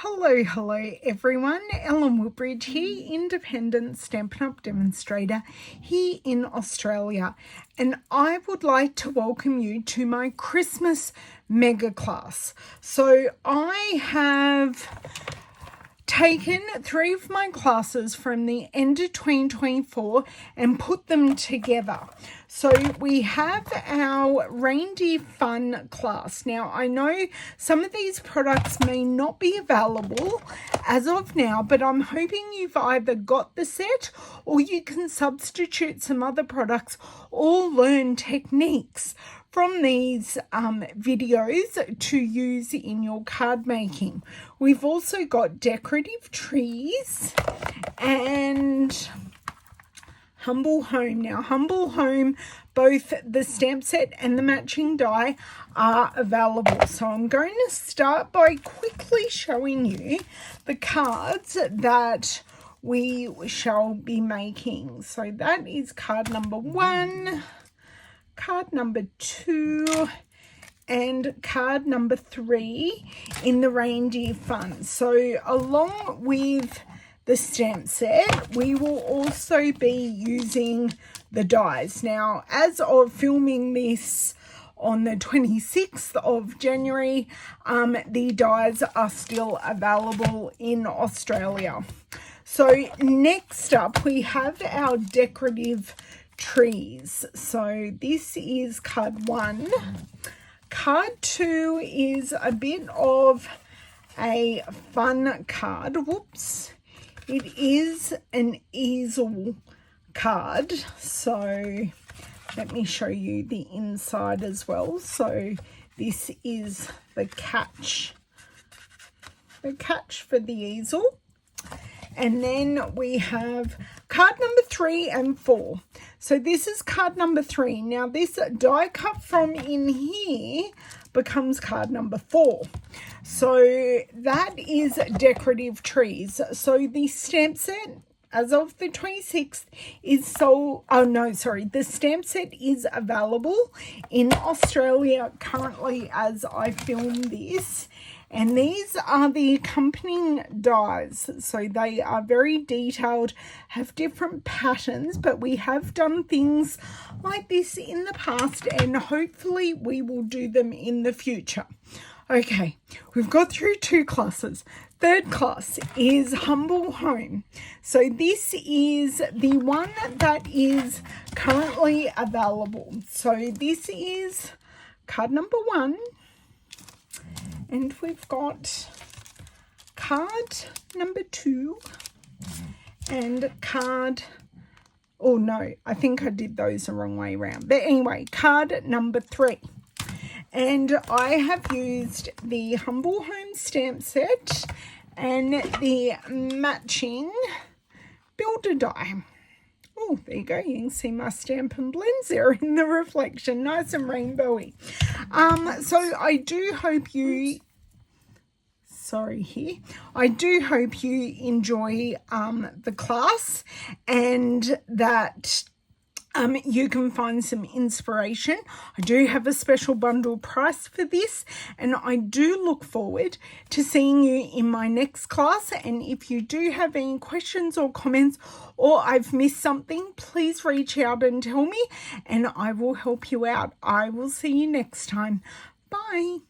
Hello everyone, Ellen Woodbridge here, independent Stampin' Up! Demonstrator here in Australia, and I would like to welcome you to my Christmas mega class. So I have taken 3 of my classes from the end of 2024 and put them together. So we have our reindeer fun class. Now I know some of these products may not be available as of now, but I'm hoping you've either got the set or you can substitute some other products or learn techniques from these videos to use in your card making. We've also got decorative trees and Humble Home. Now Humble Home, both the stamp set and the matching die are available. So I'm going to start by quickly showing you the cards that we shall be making. So that is card number 1, card number 2, and card number 3 in the reindeer fun. So along with the stamp set, we will also be using the dies. Now, as of filming this on the 26th of January, the dies are still available in Australia. So next up, we have our decorative trees. So this is card 1. Card 2 is a bit of a fun card. Whoops. It is an easel card. So let me show you the inside as well. So this is the catch for the easel. And then we have card number 3 and 4. So this is card number 3. Now this die cut from in here becomes card number 4. So that is decorative trees. So the stamp set as of the 26th is sold. Oh no, sorry. The stamp set is available in Australia currently as I film this. And these are the accompanying dies. So they are very detailed, have different patterns, but we have done things like this in the past and hopefully we will do them in the future. Okay, we've got through 2 classes. Third class is Humble Home. So this is the one that is currently available. So this is card number 1. And we've got card number 2 and card, oh no, I think I did those the wrong way around. But anyway, card number 3. And I have used the Humble Home stamp set and the matching builder die. Oh, there you go. You can see my Stampin' blends there in the reflection. Nice and rainbowy. So I do hope you... I do hope you enjoy the class and that you can find some inspiration. I do have a special bundle price for this, and I do look forward to seeing you in my next class. And if you do have any questions or comments or I've missed something, please reach out and tell me and I will help you out. I will see you next time. Bye.